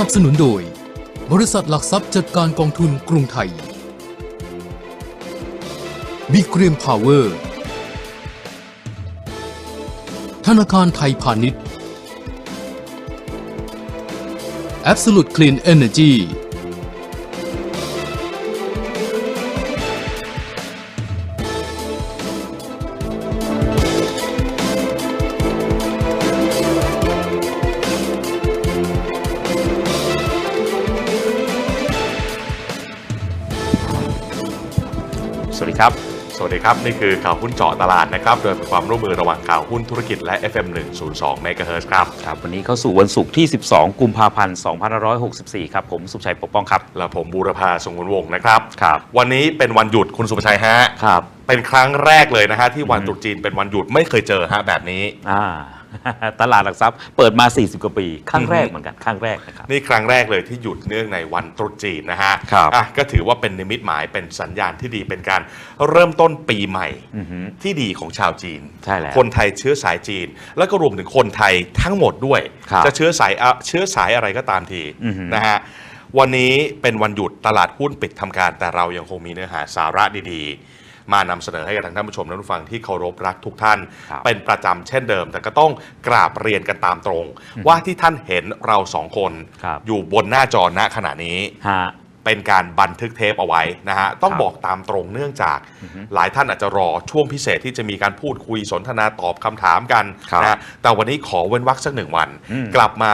นับสนุนโดยบริษัทหลักทรัพย์จัดการกองทุนกรุงไทยบิ๊กเรียมพาวเวอร์ธนาคารไทยพาณิชย์ Absolute Clean Energyสวัสดีครับนี่คือข่าวหุ้นเจาะตลาดนะครับโดยเป็นความร่วมมือระหว่างข่าวหุ้นธุรกิจและ FM 102 MHz ครับวันนี้เข้าสู่วันศุกร์ที่12กุมภาพันธ์2564ครับผมสุภชัยปกป้องครับและผมบูรพาสงวนวงศ์นะครับวันนี้เป็นวันหยุดคุณสุภชัยฮะเป็นครั้งแรกเลยนะฮะที่วันตรุษจีนเป็นวันหยุดไม่เคยเจอฮะแบบนี้ตลาดหลักทรัพย์เปิดมา40กว่าปีครั้งแรกเหมือนกันครั้งแรกนะครับนี่ครั้งแรกเลยที่หยุดเนื่องในวันตรุษจีนนะฮะก็ถือว่าเป็นนิมิตหมายเป็นสัญญาณที่ดีเป็นการเริ่มต้นปีใหม่ที่ดีของชาวจีนคนไทยเชื้อสายจีนแล้วก็รวมถึงคนไทยทั้งหมดด้วยจะเชื้อสายอะไรก็ตามทีนะฮะวันนี้เป็นวันหยุดตลาดหุ้นปิดทำการแต่เรายังคงมีเนื้อหาสาระดีๆมานำเสนอให้กับท่านผู้ชมและผู้ฟังที่เคารพรักทุกท่านเป็นประจำเช่นเดิมแต่ก็ต้องกราบเรียนกันตามตรงว่าที่ท่านเห็นเราสองคนอยู่บนหน้าจอณขณะนี้เป็นการบันทึกเทปเอาไว้นะฮะต้องบอกตามตรงเนื่องจากหลายท่านอาจจะรอช่วงพิเศษที่จะมีการพูดคุยสนทนาตอบคำถามกันนะแต่วันนี้ขอเว้นวรรคสัก1 วันกลับมา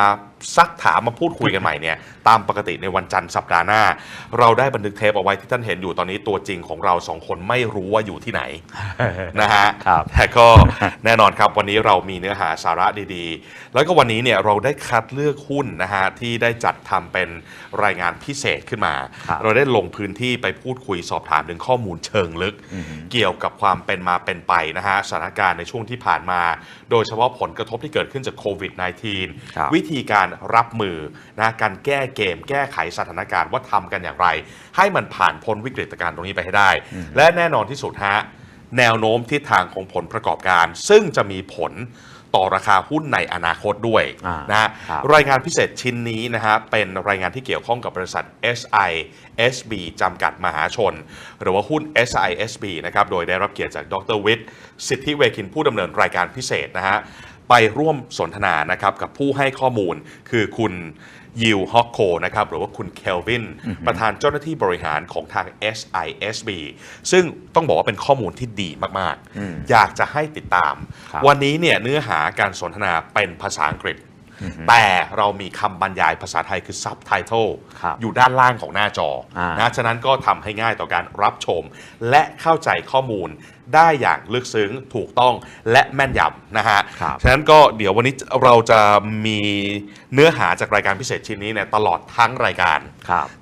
ซักถามมาพูดคุยกันใหม่เนี่ยตามปกติในวันจันทร์สัปดาห์หน้าเราได้บันทึกเทปเอาไว้ที่ท่านเห็นอยู่ตอนนี้ตัวจริงของเรา2 คนไม่รู้ว่าอยู่ที่ไหนนะฮะแต่ก็แน่นอนครับวันนี้เรามีเนื้อหาสาระดีๆแล้วก็วันนี้เนี่ยเราได้คัดเลือกหุ้นนะฮะที่ได้จัดทำเป็นรายงานพิเศษขึ้นมาเราได้ลงพื้นที่ไปพูดคุยสอบถามถึงข้อมูลเชิงลึกเกี่ยวกับความเป็นมาเป็นไปนะฮะสถานการณ์ในช่วงที่ผ่านมาโดยเฉพาะผลกระทบที่เกิดขึ้นจากโควิด -19 วิธีการรับมือนะการแก้เกมแก้ไขสถานการณ์ว่าทำกันอย่างไรให้มันผ่านพ้นวิกฤตการณ์ตรงนี้ไปให้ได้และแน่นอนที่สุดฮะแนวโน้มทิศทางของผลประกอบการซึ่งจะมีผลต่อราคาหุ้นในอนาคตด้วยนะฮะรายงานพิเศษชิ้นนี้นะฮะเป็นรายงานที่เกี่ยวข้องกับบริษัท SISB จำกัดมหาชนหรือว่าหุ้น SISB นะครับโดยได้รับเกียรติจากดร.วิทย์สิทธิเวคินผู้ดำเนินรายการพิเศษนะฮะไปร่วมสนทนานะครับกับผู้ให้ข้อมูลคือคุณยิวฮอกโคนะครับหรือว่าคุณเคลวินประธานเจ้าหน้าที่บริหารของทาง SISB ซึ่งต้องบอกว่าเป็นข้อมูลที่ดีมากๆอยากจะให้ติดตามวันนี้เนี่ยเนื้อหาการสนทนาเป็นภาษาอังกฤษแต่เรามีคำบรรยายภาษาไทยคือ Subtitle อยู่ด้านล่างของหน้าจอนะฉะนั้นก็ทำให้ง่ายต่อการรับชมและเข้าใจข้อมูลได้อย่างลึกซึ้งถูกต้องและแม่นยำนะฮะฉะนั้นก็เดี๋ยววันนี้เราจะมีเนื้อหาจากรายการพิเศษชิ้นนี้เนี่ยตลอดทั้งรายการ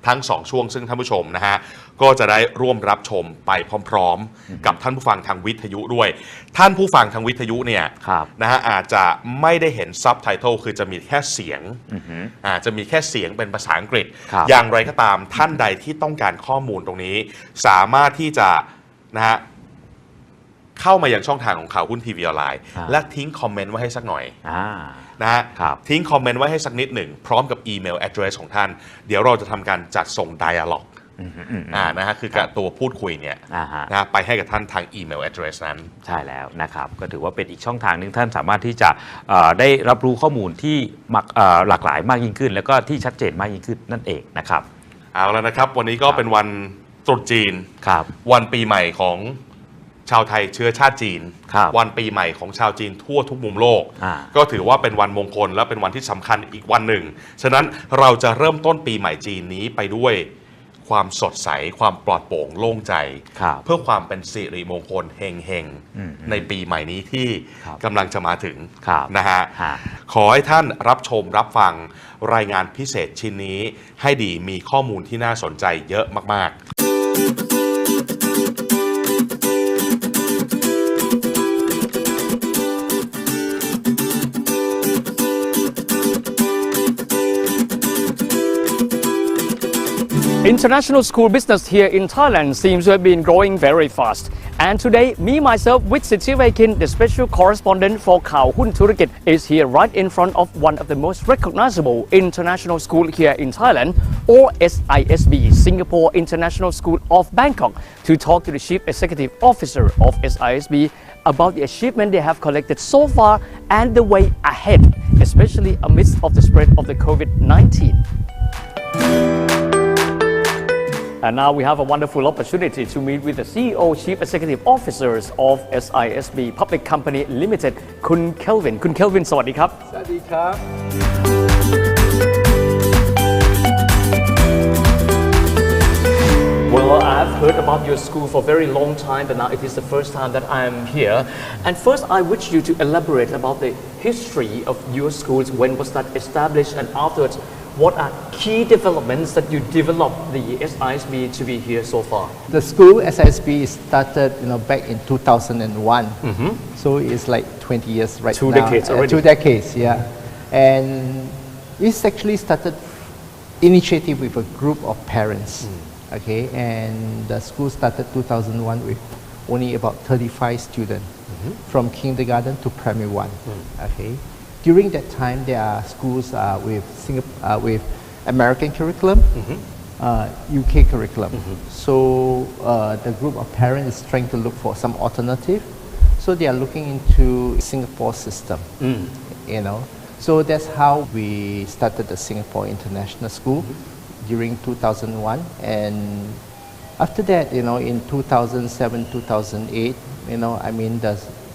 ทั้ง2 ช่วงซึ่งท่านผู้ชมนะฮะก็จะได้ร่วมรับชมไปพร้อมๆกับท่านผู้ฟังทางวิทยุด้วยท่านผู้ฟังทางวิทยุเนี่ยนะฮะอาจจะไม่ได้เห็นซับไตเติลคือจะมีแค่เสียงจะมีแค่เสียงเป็นภาษาอังกฤษอย่างไรก็ตามท่านใดที่ต้องการข้อมูลตรงนี้สามารถที่จะนะฮะเข้ามาอย่างช่องทางของข่าวหุ้นทีวีออนไลน์และทิ้งคอมเมนต์ไว้ให้สักหน่อยนะฮะทิ้งคอมเมนต์ไว้ให้สักนิดหนึ่งพร้อมกับอีเมล address ของท่านเดี๋ยวเราจะทำการจัดส่ง dialog นะฮะคือกับตัวพูดคุยเนี่ยนะไปให้กับท่านทางอีเมล address นั้นใช่แล้วนะครับก็ถือว่าเป็นอีกช่องทางนึงท่านสามารถที่จะได้รับรู้ข้อมูลที่หลากหลายมากยิ่งขึ้นแล้วก็ที่ชัดเจนมากยิ่งขึ้นนั่นเองนะครับเอาแล้วนะครับวันนี้ก็เป็นวันตรุษจีนวันปีใหม่ของชาวไทยเชื้อชาติจีนวันปีใหม่ของชาวจีนทั่วทุกมุมโลกก็ถือว่าเป็นวันมงคลและเป็นวันที่สำคัญอีกวันหนึ่งฉะนั้นเราจะเริ่มต้นปีใหม่จีนนี้ไปด้วยความสดใสความปลอดโปร่งโล่งใจเพื่อความเป็นสิริมงคลเฮงๆในปีใหม่นี้ที่กำลังจะมาถึงนะฮะขอให้ท่านรับชมรับฟังรายงานพิเศษชิ้นนี้ให้ดีมีข้อมูลที่น่าสนใจเยอะมากๆInternational school business here in Thailand seems to have been growing very fast. And today, me myself with Sitivakin, the special correspondent for Kaohoonธุรกิจ is here right in front of one of the most recognizable international school here in Thailand, or SISB, Singapore International School of Bangkok, to talk to the Chief Executive Officer of SISB about the achievement they have collected so far and the way ahead, especially amidst of the spread of the COVID-19. And now we have a wonderful opportunity to meet with the CEO, Chief Executive Officers of SISB Public Company Limited, คุณ Kelvin คุณ Kelvin สวัสดีครับ สวัสดีครับ Well, I've heard about your school for a very long time, but now it is the first time that I'm here. And first, I wish you to elaborate about the history of your schools. When was that established? And afterwards, what are key developments that you developed the SISB to be here so far? The school SISB started, back in 2001. So it's like 20 years right 2 now. decades already. 2 decades, yeah. And it's actually started initiative with a group of parents. Okay, and the school started 2001 with only about 35 students from kindergarten to primary 1. Okay, during that time there are schools with American curriculum, UK curriculum. So the group of parents is trying to look for some alternative. So they are looking into Singapore system. So that's how we started the Singapore International School. During 2001, and after that, in 2007, 2008,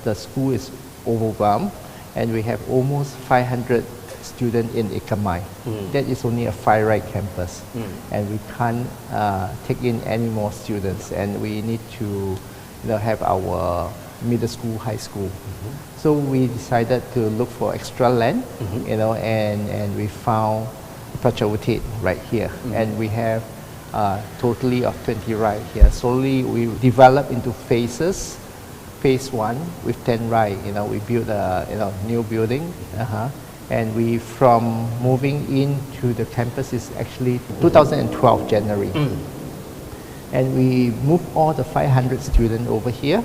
the school is overwhelmed, and we have almost 500 students in Ekamai. That is only a fire-right campus, and we can't take in any more students, and we need to, have our middle school, high school. So we decided to look for extra land, and we found Prachavutit right here, and we have totally of 20 right here. Slowly we develop into phases. Phase 1 with 10 right, we build a new building, and we from moving into the campus is actually 2012 January, and we moved all the 500 students over here,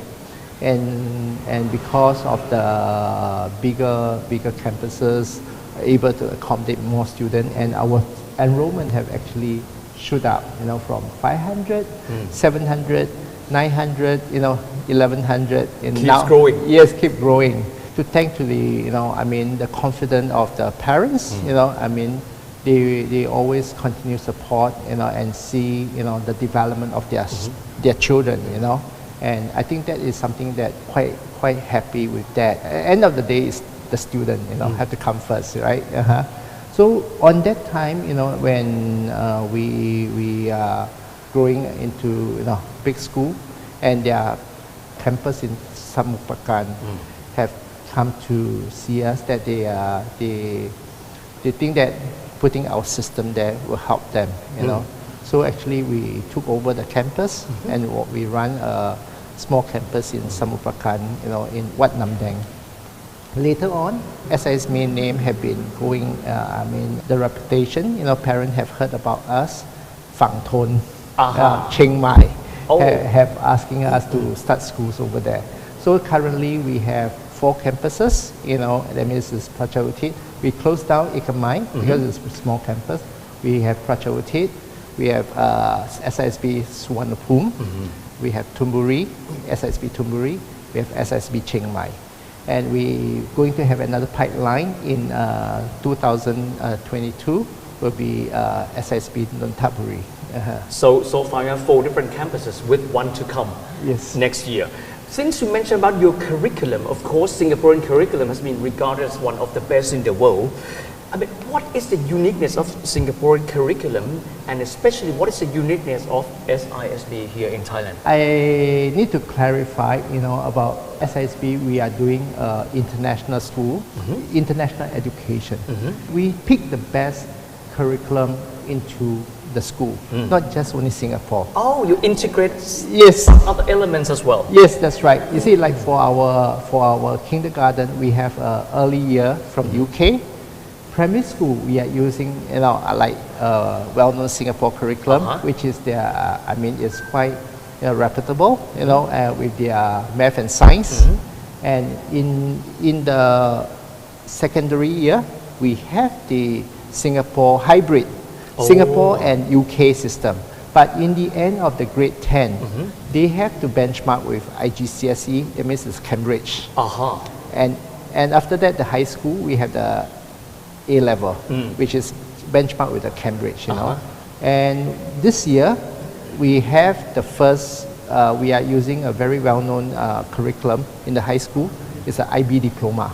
and because of the bigger campuses able to accommodate more students, and our enrollment have actually shoot up, from 500, 700, 900, 1100. And Keeps now, growing. Yes, keep growing. To thank to the, the confidence of the parents, they always continue support, and see, the development of their children, and I think that is something that quite happy with that. At the end of the day, is the student, have to come first, right? So on that time, when we are growing into big school, and their campus in Samuprakan have come to see us, that they think that putting our system there will help them, So actually we took over the campus, and we run a small campus in Samuprakan, in Wat Namdeng. Later on, SISB name have been going, the reputation, parents have heard about us, Phang Thon, Chiang Mai, have asking us to start schools over there. So currently we have 4 campuses, that means it's Prachavutit. We closed down Ekamai because it's a small campus. We have Prachavutit, we have SISB Suvarnabhumi, we have Thunburi, SISB Thunburi, we have SISB Chiang Mai. And we're going to have another pipeline in 2022 will be SISB Nonthaburi. So far you have 4 different campuses with 1 to come next year. Since you mentioned about your curriculum, of course Singaporean curriculum has been regarded as one of the best in the world. What is the uniqueness of Singaporean curriculum, and especially what is the uniqueness of SISB here in Thailand? I need to clarify, about SISB. We are doing international school, international education. We pick the best curriculum into the school, not just only Singapore. Oh, you integrate other elements as well. Yes, that's right. You see, like for our kindergarten, we have early year from UK. Primary school, we are using, well-known Singapore curriculum, which is their, it's quite reputable, with their math and science. And in the secondary year, we have the Singapore hybrid, Singapore and UK system. But in the end of the grade 10, they have to benchmark with IGCSE, that means it's Cambridge. And after that, the high school, we have the A level, which is benchmarked with the Cambridge, And this year, we have the first, we are using a very well-known curriculum in the high school. It's an IB diploma.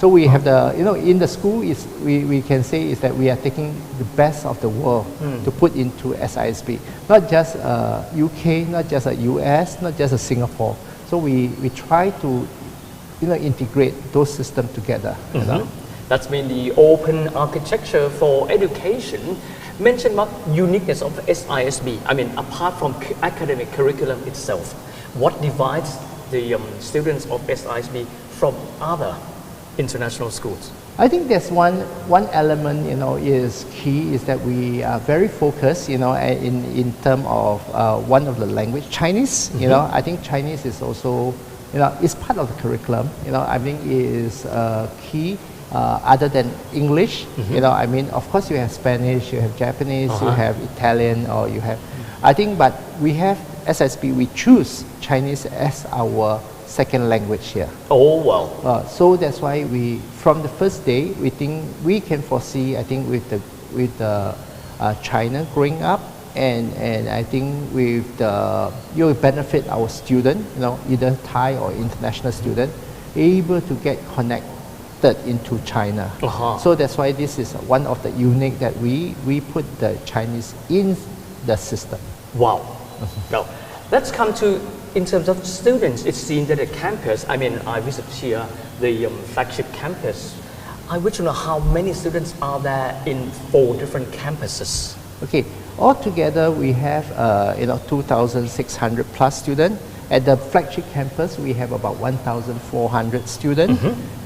So we have the, in the school, we can say is that we are taking the best of the world to put into SISB. Not just UK, not just US, not just Singapore. So we try to, integrate those systems together. That's mean the open architecture for education. Mention about uniqueness of SISB. I mean, apart from academic curriculum itself, what divides the students of SISB from other international schools? I think there's one element, is key is that we are very focused, in terms of one of the language, Chinese. I think Chinese is also, is part of the curriculum. I think is key. Other than English, of course you have Spanish, you have Japanese, you have Italian, or you have, I think, but we have SSB, we choose Chinese as our second language here. Oh, wow. So that's why from the first day, we think we can foresee, I think, with China growing up, and I think you will benefit our student, either Thai or international student, able to get connected into China. So that's why this is one of the unique that we put the Chinese in the system. Wow. Now, let's come to, in terms of students, it seems that the campus, I visit here the flagship campus. I wish to know how many students are there in 4 different campuses. Okay, altogether we have 2,600 plus students. At the flagship campus, we have about 1,400 students.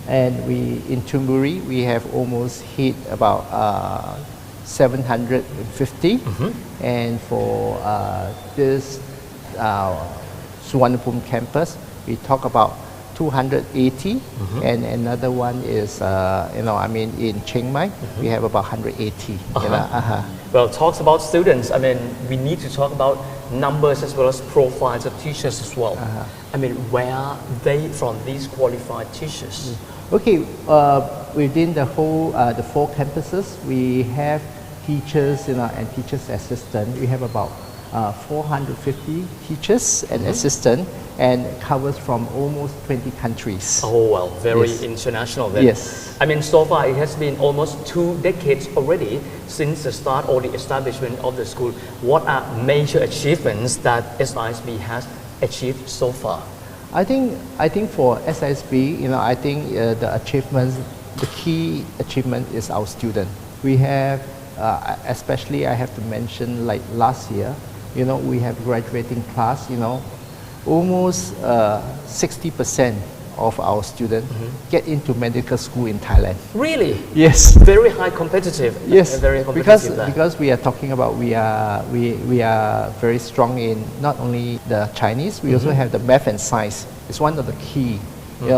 And in Chonburi, we have almost hit about 750. And for this Suvarnabhumi campus, we talk about 280. And another one is, in Chiang Mai, we have about 180. Well, talks about students. We need to talk about numbers as well as profiles of teachers as well. Where are they from, these qualified teachers? Okay, within the whole, the 4 campuses, we have teachers, and teachers assistants. We have about 450 teachers and assistants, and covers from almost 20 countries. Oh, well, very international then. Yes. So far it has been almost 2 decades already since the start or the establishment of the school. What are major achievements that SISB has achieved so far? I think for SISB, I think the achievements, the key achievement is our student. We have, especially I have to mention, like last year, we have graduating class, almost 60% of our students get into medical school in Thailand. Really? Yes. Very high competitive. Yes. Very competitive because we are talking about we are very strong in not only the Chinese, we also have the math and science. It's one of the key.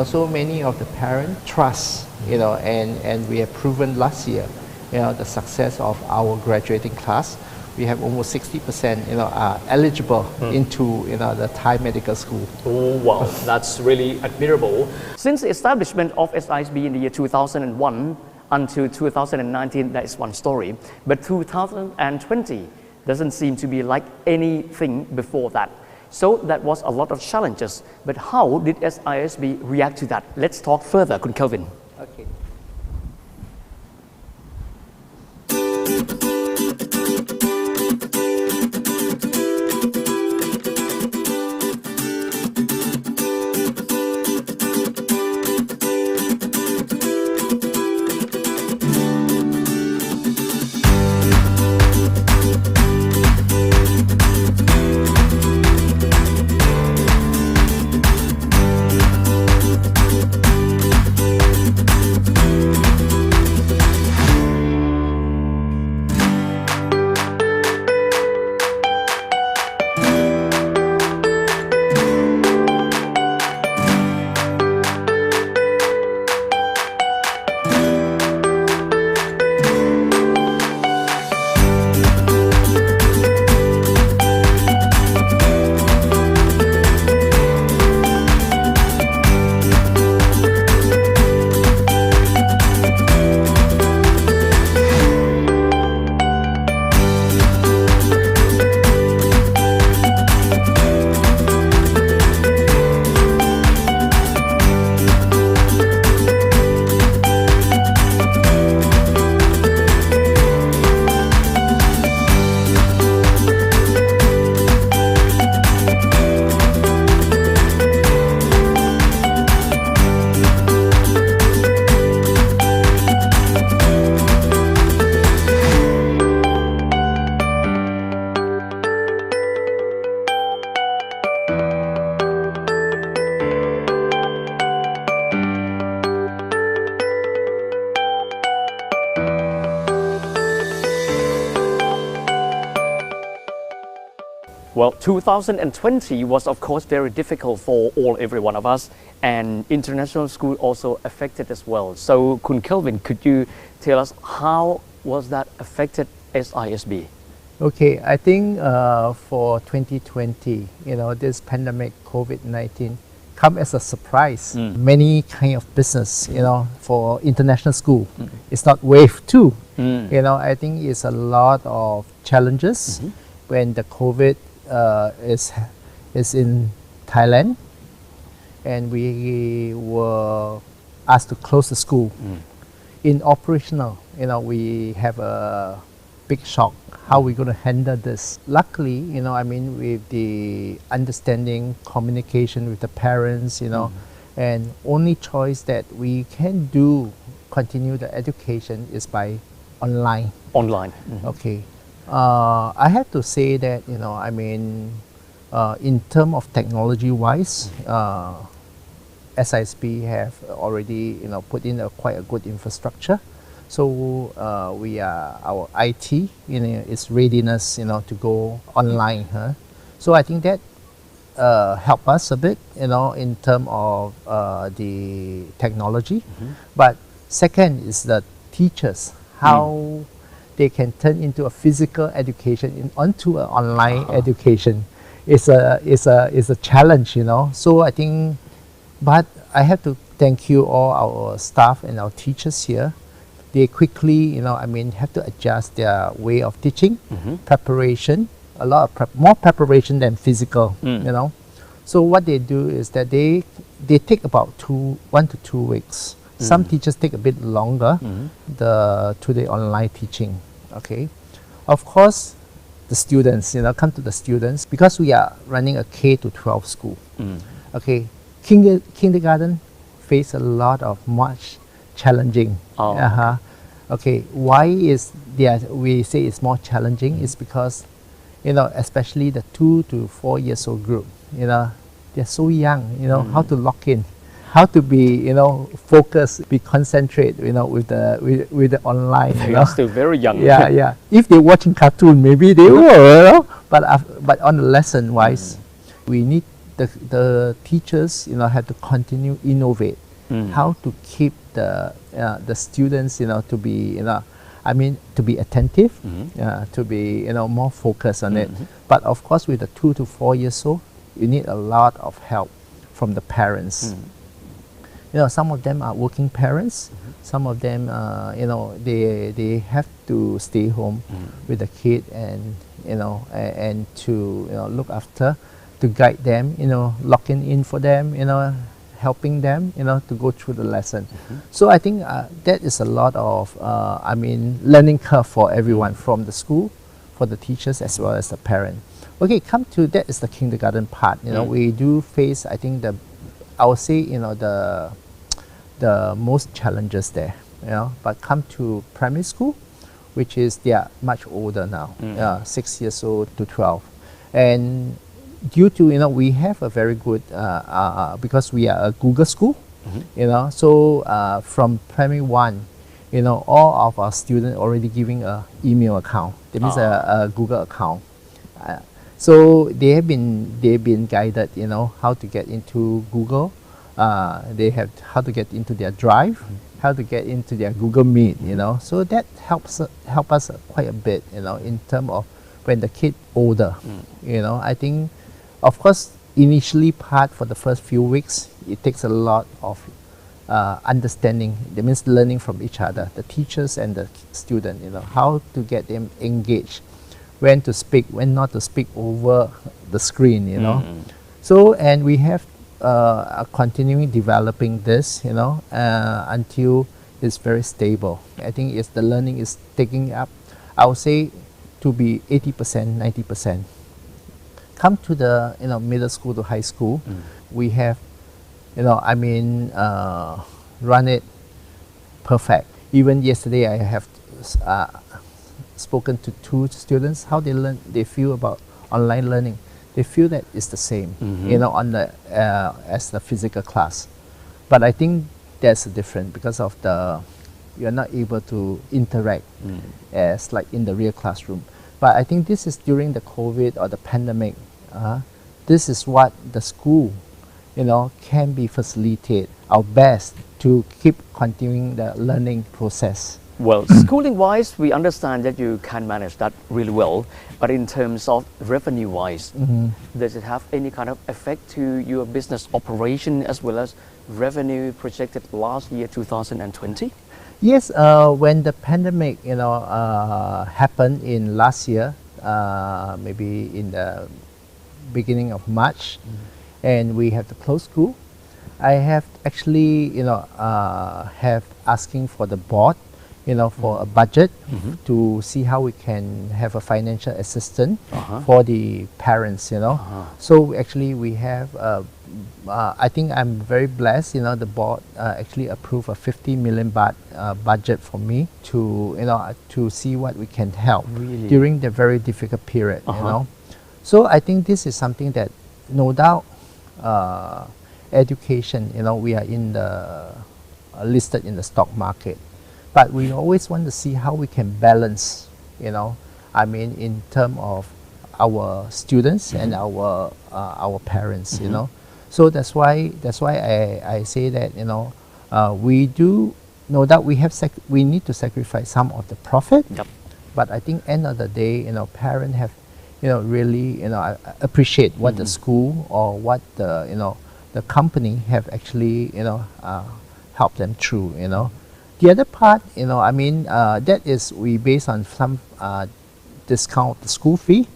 So many of the parents trust, and we have proven last year, the success of our graduating class. We have almost 60%, are eligible into, the Thai medical school. Oh, wow, that's really admirable. Since the establishment of SISB in the year 2001 until 2019, that is one story. But 2020 doesn't seem to be like anything before that. So that was a lot of challenges. But how did SISB react to that? Let's talk further, Kun Kelvin. Okay. Well, 2020 was of course very difficult for every one of us, and international school also affected as well. So, Kun Kelvin, could you tell us how was that affected SISB? Okay, I think for 2020, this pandemic COVID-19 come as a surprise. Many kind of business, for international school, it's not wave two. I think it's a lot of challenges when the COVID is in Thailand, and we were asked to close the school. In operational, we have a big shock. How we going to handle this? Luckily, with the understanding, communication with the parents, and only choice that we can continue the education is by online. Online. Okay. I have to say that, in terms of technology-wise, SISB have already, put in quite a good infrastructure. So our IT, is readiness, to go online. So I think that help us a bit, in terms of the technology. But second is the teachers, how they can turn into a physical education onto an online education. It's a challenge, So I think, but I have to thank you all our staff and our teachers here. They quickly, have to adjust their way of teaching, preparation, a lot of more preparation than physical, So what they do is that they take about 1 to 2 weeks. Some teachers take a bit longer to the online teaching. Okay, of course, the students, come to the students because we are running a K to 12 school. Okay, kindergarten face a lot of much challenging. Okay, why is we say it's more challenging is because, especially the 2 to 4 years old group, they're so young, how to lock in, how to be, focus, be concentrate, with the online. They are still very young. Yeah. If they're watching cartoon, maybe they will, but on the lesson wise, we need the teachers, have to continue innovate. How to keep the students, to be, to be attentive, to be, more focused on it. But of course, with the 2 to 4 years old, you need a lot of help from the parents. Some of them are working parents. Some of them, they have to stay home with the kid and, and to look after, to guide them, locking in for them, helping them, to go through the lesson. So I think that is a lot of, learning curve for everyone from the school, for the teachers as well as the parent. Okay, come to that is the kindergarten part. We do face, I think I would say, the most challenges there. But come to primary school, which is they are much older now, 6 years old to 12, and due to we have a very good because we are a Google school, so from primary 1, all of our students already giving a email account. That means a Google account. So they've been guided, how to get into Google. They have how to get into their Drive, how to get into their Google Meet. So that help us quite a bit, in terms of when the kid older. I think. Of course, initially part for the first few weeks, it takes a lot of understanding. That means learning from each other, the teachers and the student, how to get them engaged, when to speak, when not to speak over the screen, So, and we have continuing developing this, until it's very stable. I think the learning is taking up, I would say, to be 80%, 90%. Come to the middle school to high school, we have run it perfect. Even yesterday, I have spoken to 2 students how they feel about online learning. They feel that it's the same, on the as the physical class. But I think there's a difference because of you're not able to interact as like in the real classroom. But I think this is during the COVID or the pandemic. This is what the school, can be facilitate our best to keep continuing the learning process. Well, schooling-wise, we understand that you can manage that really well. But in terms of revenue-wise, does it have any kind of effect to your business operation as well as revenue projected last year, 2020? Yes, when the pandemic, happened in last year, maybe in the beginning of March, and we have to close school, I have actually, have asking for the board, for a budget to see how we can have a financial assistance for the parents, So actually we have, I think I'm very blessed, the board actually approved a 50 million baht budget for me to, to see what we can help during the very difficult period, So I think this is something that no doubt education, we are in the listed in the stock market. But we always want to see how we can balance, in terms of our students and our parents, So that's why I say that, we do know that we need to sacrifice some of the profit. Yep. But I think end of the day, parents have, really, appreciate what the school or what the company have actually, helped them through, The other part, that is we based on some discount the school fee.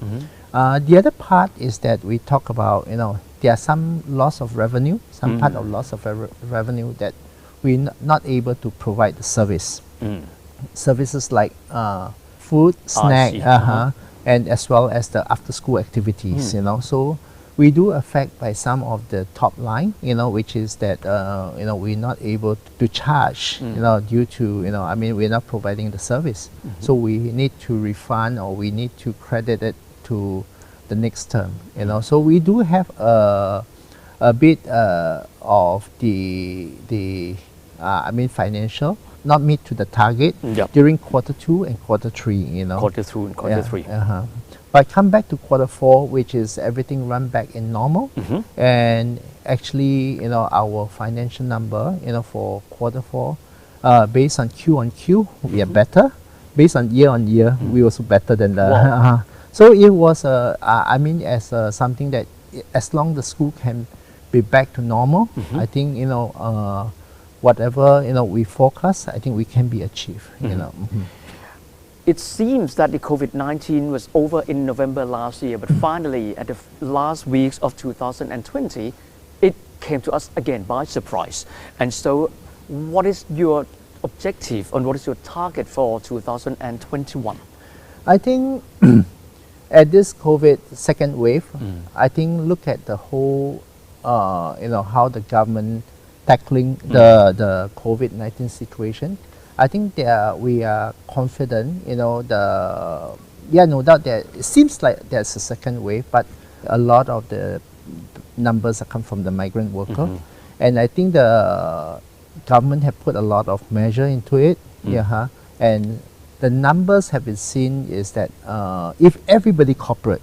The other part is that we talk about, there are some loss of revenue, some part of loss of revenue that we're not able to provide the service. Services like food, snack, and as well as the after school activities, So we do affect by some of the top line, which is that, we're not able to charge, due to, we're not providing the service. So we need to refund or we need to credit it to the next term, So we do have a bit of the financial, not meet to the target during quarter 2 and quarter 3, Quarter 2 and quarter 3. But come back to quarter 4, which is everything run back in normal, and actually, our financial number, for quarter 4, based on Q on Q, we are better. Based on year, we also better than the. So it was, as something that as long the school can be back to normal, I think whatever we forecast, I think we can be achieved. It seems that the COVID-19 was over in November last year, but finally, at the last weeks of 2020, it came to us again by surprise. And so, what is your objective and what is your target for 2021? I think at this COVID second wave, I think look at the whole, how the government tackling the COVID-19 situation. I think we are confident, no doubt that it seems like there's a second wave, but a lot of the numbers come from the migrant worker. And I think the government have put a lot of measure into it. And the numbers have been seen is that if everybody cooperate,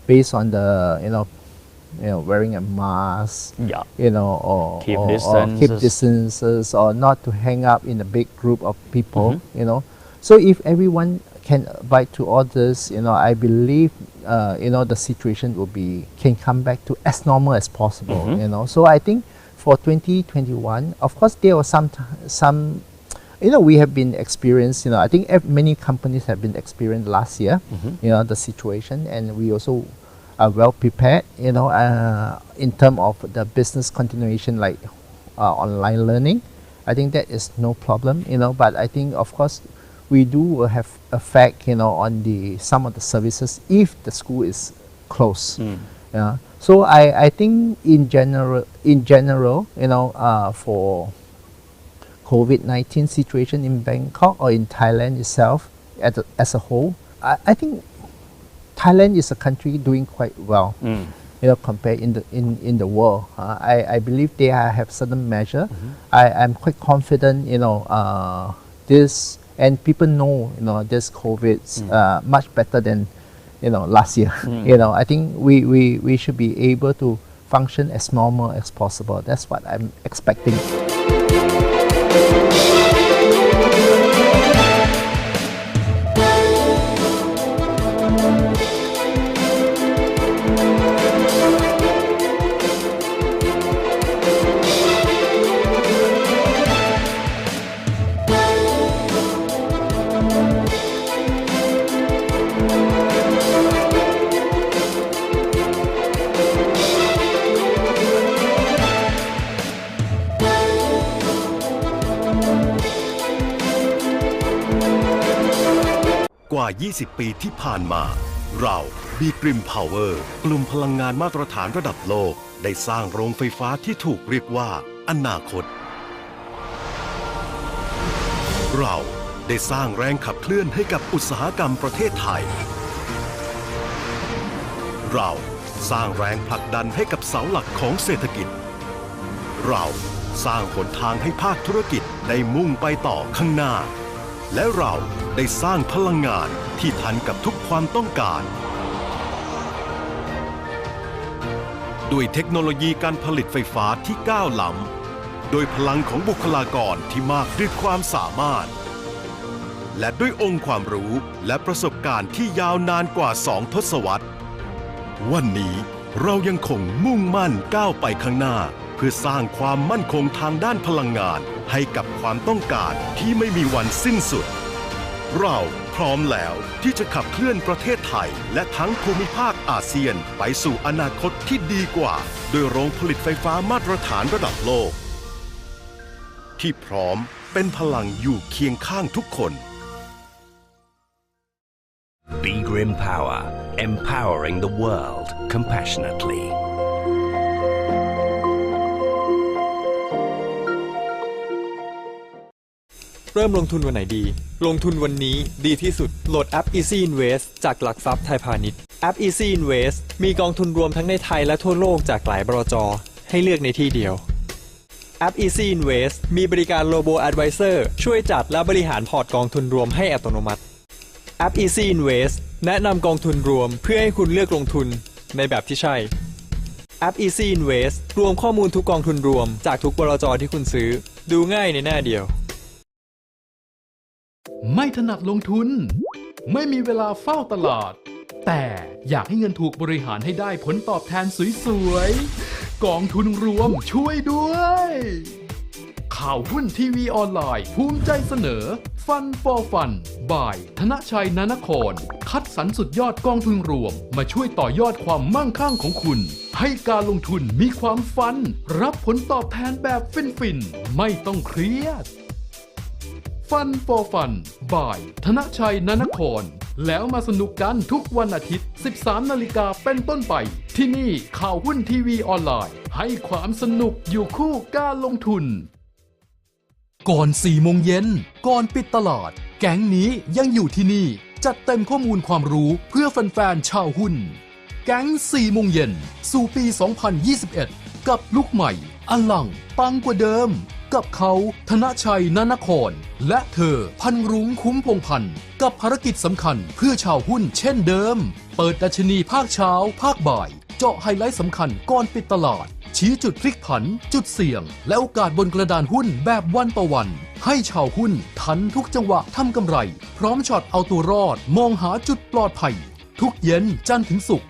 based on the, wearing a mask, or keep distances, or not to hang up in a big group of people, So if everyone can abide to all this, I believe, the situation can come back to as normal as possible, So I think for 2021, of course, there was some, we have been experienced, I think many companies have been experienced last year, the situation, and we also are well prepared, in terms of the business continuation like online learning. I think that is no problem, but I think of course we do have effect, on some of the services if the school is closed. So I think in general, for COVID-19 situation in Bangkok or in Thailand itself as a whole, I think Thailand is a country doing quite well, compared in the world. I believe they have certain measure. I'm quite confident, this and people know this COVID much better than last year. I think we should be able to function as normal as possible. That's what I'm expecting.กว่า 20 ปีที่ผ่านมาเราบีกริมพาวเวอร์กลุ่มพลังงานมาตรฐานระดับโลกได้สร้างโรงไฟฟ้าที่ถูกเรียกว่าอนาคตเราได้สร้างแรงขับเคลื่อนให้กับอุตสาหกรรมประเทศไทยเราสร้างแรงผลักดันให้กับเสาหลักของเศรษฐกิจเราสร้างหนทางให้ภาคธุรกิจได้มุ่งไปต่อข้างหน้าและเราได้สร้างพลังงานที่ทันกับทุกความต้องการด้วยเทคโนโลยีการผลิตไฟฟ้าที่ก้าวล้ำโดยพลังของบุคลากรที่มากด้วยความสามารถและด้วยองค์ความรู้และประสบการณ์ที่ยาวนานกว่า2 ทศวรรษวันนี้เรายังคงมุ่งมั่นก้าวไปข้างหน้าเพื่อสร้างความมั่นคงทางด้านพลังงานให้กับความต้องการที่ไม่มีวันสิ้นสุดเราพร้อมแล้วที่จะขับเคลื่อนประเทศไทยและทั้งภูมิภาคอาเซียนไปสู่อนาคตที่ดีกว่าโดยโรงผลิตไฟฟ้ามาตรฐานระดับโลกที่พร้อมเป็นพลังอยู่เคียงข้างทุกคน Be Grim Power, empowering the world compassionately. เริ่มลงทุนวันไหนดีลงทุนวันนี้ดีที่สุดโหลดแอป Easy Invest จากหลักทรัพย์ไทยพาณิชย์แอป Easy Invest มีกองทุนรวมทั้งในไทยและทั่วโลกจากหลายบลจ.ให้เลือกในที่เดียวแอป Easy Invest มีบริการ Robo Advisor ช่วยจัดและบริหารพอร์ตกองทุนรวมให้อัตโนมัติแอป Easy Invest แนะนำกองทุนรวมเพื่อให้คุณเลือกลงทุนในแบบที่ใช่แอป Easy Invest รวมข้อมูลทุกกองทุนรวมจากทุกบลจ.ที่คุณซื้อดูง่ายในหน้าเดียวไม่ถนัดลงทุนไม่มีเวลาเฝ้าตลาดแต่อยากให้เงินถูกบริหารให้ได้ผลตอบแทนสวยๆกองทุนรวมช่วยด้วยข่าวหุ้นทีวีออนไลน์ภูมิใจเสนอฟัน for Fun บ่ายธนชัย นานครคัดสรรสุดยอดกองทุนรวมมาช่วยต่อยอดความมั่งคั่งของคุณให้การลงทุนมีความฟันรับผลตอบแทนแบบฟินๆไม่ต้องเครียดฟัน for Fun บ่ายธนชัย นานครแล้วมาสนุกกันทุกวันอาทิตย์ 13 นาฬิกาเป็นต้นไปที่นี่ข่าวหุ้นทีวีออนไลน์ให้ความสนุกอยู่คู่การลงทุนก่อน 4 โมงเย็นก่อนปิดตลาดแก๊งนี้ยังอยู่ที่นี่จัดเต็มข้อมูลความรู้เพื่อแฟนๆชาวหุ้นแก๊ง 4 โมงเย็นสู่ปี 2021 กับลุคใหม่อลังปังกว่าเดิมกับเขาธนชัย นานครและเธอพันรุ้งคุ้มพงพันธ์กับภารกิจสำคัญเพื่อชาวหุ้นเช่นเดิมเปิดดัชนีภาคเช้าภาคบ่ายเจาะไฮไลท์สำคัญก่อนปิดตลาดชี้จุดพลิกผันจุดเสี่ยงและโอกาสบนกระดานหุ้นแบบวันต่อวันให้ชาวหุ้นทันทุกจังหวะทำกำไรพร้อมช็อตเอาตัวรอดมองหาจุดปลอดภัยทุกเย็นจันทร์ถึงศุกร์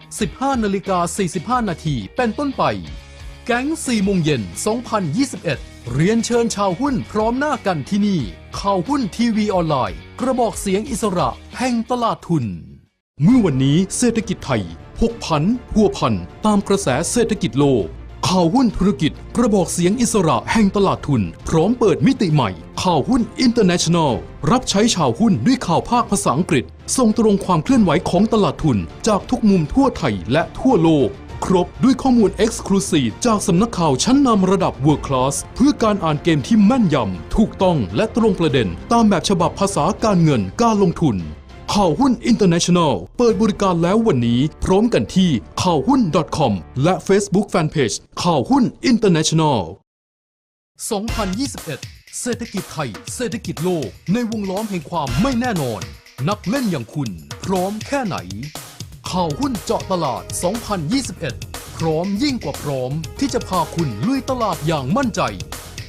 15:45 นาทีเป็นต้นไปแก๊ง 4 โมงเย็น 2021 เรียนเชิญชาวหุ้นพร้อมหน้ากันที่นี่ข่าวหุ้นทีวีออนไลน์กระบอกเสียงอิสระแห่งตลาดทุนเมื่อวันนี้เศรษฐกิจไทยผกผันพัวพันตามกระแสเศรษฐกิจโลกข่าวหุ้นธุรกิจกระบอกเสียงอิสระแห่งตลาดทุนพร้อมเปิดมิติใหม่ข่าวหุ้น International รับใช้ชาวหุ้นด้วยข่าวภาคภาษาอังกฤษส่งตรงความเคลื่อนไหวของตลาดทุนจากทุกมุมทั่วไทยและทั่วโลกครบด้วยข้อมูล Exclusive จากสำนักข่าวชั้นนำระดับ World Class เพื่อการอ่านเกมที่แม่นยำถูกต้องและตรงประเด็นตามแบบฉบับภาษาการเงินการลงทุนข่าวหุ้น International เปิดบริการแล้ววันนี้พร้อมกันที่ข่าวหุ้น .com และ Facebook Fanpage ข่าวหุ้น International 2021 เศรษฐกิจไทยเศรษฐกิจโลกในวงล้อมแห่งความไม่แน่นอนนักเล่นอย่างคุณพร้อมแค่ไหนข่าวหุ้นเจาะตลาด 2021 พร้อมยิ่งกว่าพร้อมที่จะพาคุณลุยตลาดอย่างมั่นใจ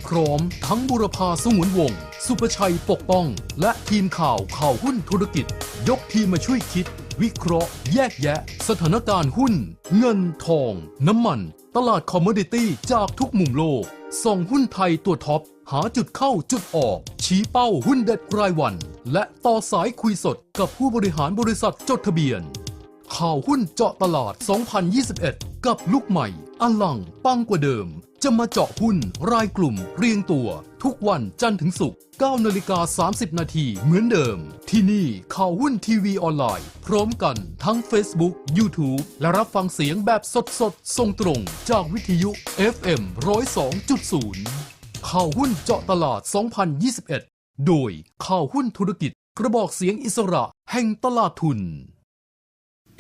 พร้อมทั้งบุรพาสงวนวงศ์สุประชัยปกป้องและทีมข่าวหุ้นธุรกิจยกทีมมาช่วยคิดวิเคราะห์แยกแยะสถานการณ์หุ้นเงินทองน้ำมันตลาดคอมโมดิตี้จากทุกมุมโลกส่องหุ้นไทยตัวท็อปหาจุดเข้าจุดออกชี้เป้าหุ้นเด็ดรายวันและต่อสายคุยสดกับผู้บริหารบริษัทจดทะเบียนข่าวหุ้นเจาะตลาด 2021 กับลุกใหม่อลังปังกว่าเดิมจะมาเจาะหุ้นรายกลุ่มเรียงตัวทุกวันจันทร์ถึงศุกร์ 9:30 น.เหมือนเดิมที่นี่ข่าวหุ้นทีวีออนไลน์พร้อมกันทั้ง Facebook YouTube และรับฟังเสียงแบบสดๆส่งตรงจากวิทยุ FM 102.0 ข่าวหุ้นเจาะตลาด 2021 โดยข่าวหุ้นธุรกิจกระบอกเสียงอิสระแห่งตลาดทุน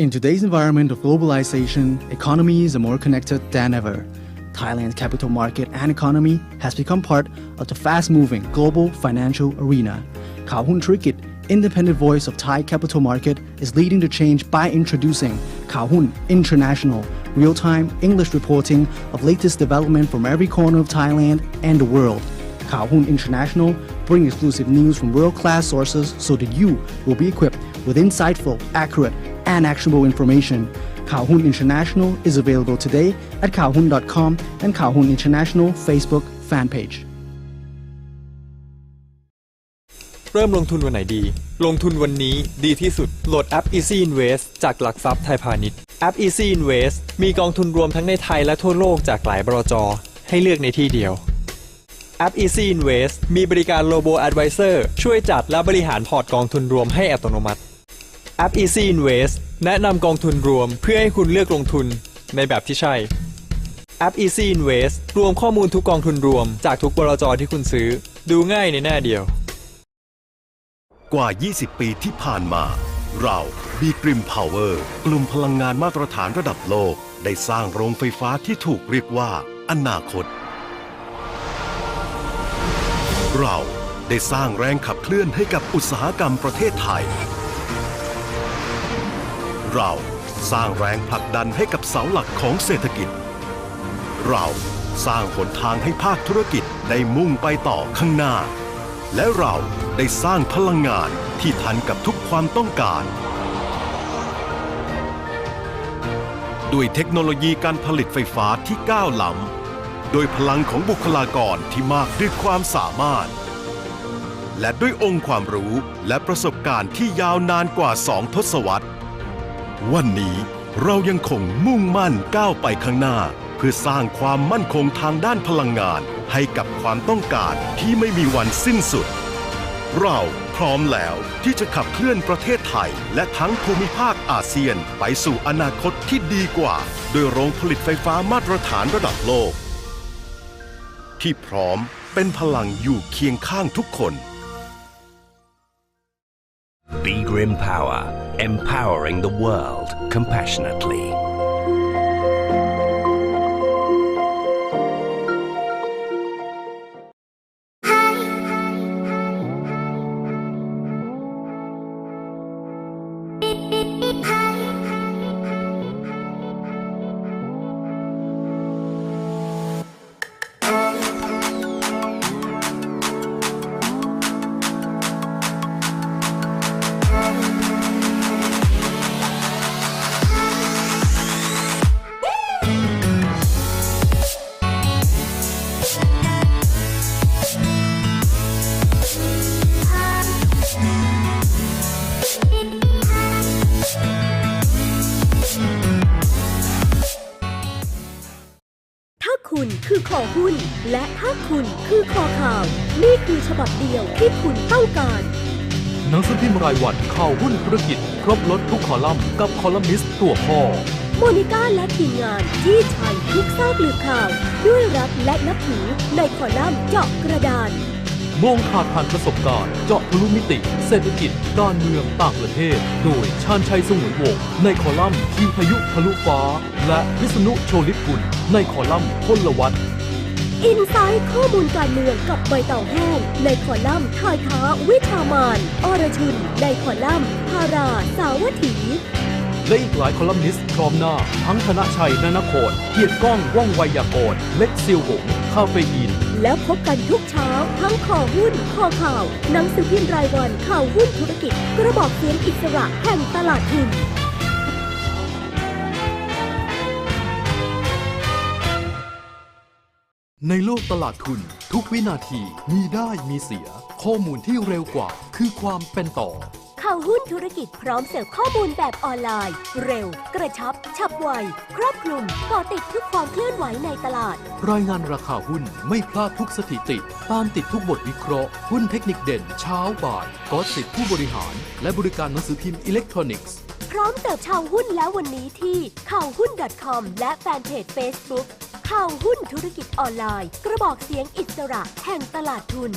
In today's environment of globalization, economies are more connected than ever. Thailand's capital market and economy has become part of the fast-moving global financial arena. Kaohoon Thurikit, independent voice of Thai capital market, is leading the change by introducing Kaohoon International, real-time English reporting of latest development from every corner of Thailand and the world. Kaohoon International brings exclusive news from world-class sources so that you will be equipped with insightful, accurate, and actionable information. Kaohoon International is available today at kaohoon.com and Kaohoon International Facebook fan page. เริ่มลงทุนวันไหนดี ลงทุนวันนี้ดีที่สุดโหลดแอป Easy Invest จากหลักทรัพย์ไทยพาณิชย์แอป Easy Invest มีกองทุนรวมทั้งในไทยและทั่วโลกจากหลายบลจ.ให้เลือกในที่เดียวแอป Easy Invest มีบริการ Robo Advisor ช่วยจัดและบริหารพอร์ตกองทุนรวมให้อัตโนมัติแอป Easy Invest แนะนำกองทุนรวมเพื่อให้คุณเลือกลงทุนในแบบที่ใช่แอป Easy Invest รวมข้อมูลทุกกองทุนรวมจากทุกบลจ.ที่คุณซื้อดูง่ายในหน้าเดียวกว่า 20 ปีที่ผ่านมาเราบีกริมพาวเวอร์กลุ่มพลังงานมาตรฐานระดับโลกได้สร้างโรงไฟฟ้าที่ถูกเรียกว่าอนาคตเราได้สร้างแรงขับเคลื่อนให้กับอุตสาหกรรมประเทศไทยเราสร้างแรงผลักดันให้กับเสาหลักของเศรษฐกิจเราสร้างหนทางให้ภาคธุรกิจได้มุ่งไปต่อข้างหน้าและเราได้สร้างพลังงานที่ทันกับทุกความต้องการด้วยเทคโนโลยีการผลิตไฟฟ้าที่ก้าวล้ำโดยพลังของบุคลากรที่มากด้วยความสามารถและด้วยองค์ความรู้และประสบการณ์ที่ยาวนานกว่า2 ทศวรรษวันนี้เรายังคงมุ่งมั่นก้าวไปข้างหน้าเพื่อสร้างความมั่นคงทางด้านพลังงานให้กับความต้องการที่ไม่มีวันสิ้นสุดเราพร้อมแล้วที่จะขับเคลื่อนประเทศไทยและทั้งภูมิภาคอาเซียนไปสู่อนาคตที่ดีกว่าโดยโรงผลิตไฟฟ้ามาตรฐานระดับโลกที่พร้อมเป็นพลังอยู่เคียงข้างทุกคน Be Grim Power, empowering the world compassionately.คุณคือคอหุ้นและถ้าคุณคือคอข่าวนี่คือฉบับเดียวที่คุณต้องการหนังสือพิมพ์รายวันข่าวหุ้นธุรกิจครบรสทุกคอลัมน์กับคอลัมนิสต์ตัวพ่อโมนิก้าและทีมงานที่ใช้ทุกซอกหลืบข่าวด้วยรักและนับถือในคอลัมน์เจาะกระดานมองขาดผ่านประสบการณ์เจาะทะลุมิติเศรษฐกิจการเมืองต่างประเทศโดยชาญชัยสงวนวงศ์ในคอลัมน์ทีพายุทะลุฟ้าและวิษณุโชลิตกุลในคอลัมน์พลวัต อินไซต์ข้อมูลการเมืองกับใบตองแห้งในคอลัมน์ทายท้าวิชามานอรชุนในคอลัมน์ภาราสาวัตถีและอีกหลายคอลัมนิสต์พร้อมหน้าทั้งธนชัย นนโคตเกียรติก้อง ว่องไวยากร เล็กซิลหงคาเฟอีนแล้วพบกันทุกเช้าทั้งคอหุ้นคอข่าวหนังสือพิมพ์รายวันข่าวหุ้นธุรกิจกระบอกเสียงอิสระแห่งตลาดทุนในโลกตลาดทุนทุกวินาทีมีได้มีเสียข้อมูลที่เร็วกว่าคือความเป็นต่อข่าวหุ้นธุรกิจพร้อมเสิร์ฟข้อมูลแบบออนไลน์เร็วกระชับฉับไวครอบคลุมก่อติดทุกความเคลื่อนไหวในตลาดรายงานราคาหุ้นไม่พลาดทุกสถิติตามติดทุกบทวิเคราะห์หุ้นเทคนิคเด่นเช้าบ่ายกอสซิปผู้บริหารและบริการหนังสือพิมพ์อิเล็กทรอนิกส์พร้อมเสิร์ฟชาวหุ้นแล้ววันนี้ที่ข่าวหุ้น .com และแฟนเพจ Facebook ข่าวหุ้นธุรกิจออนไลน์กระบอกเสียงอิสระแห่งตลาดทุน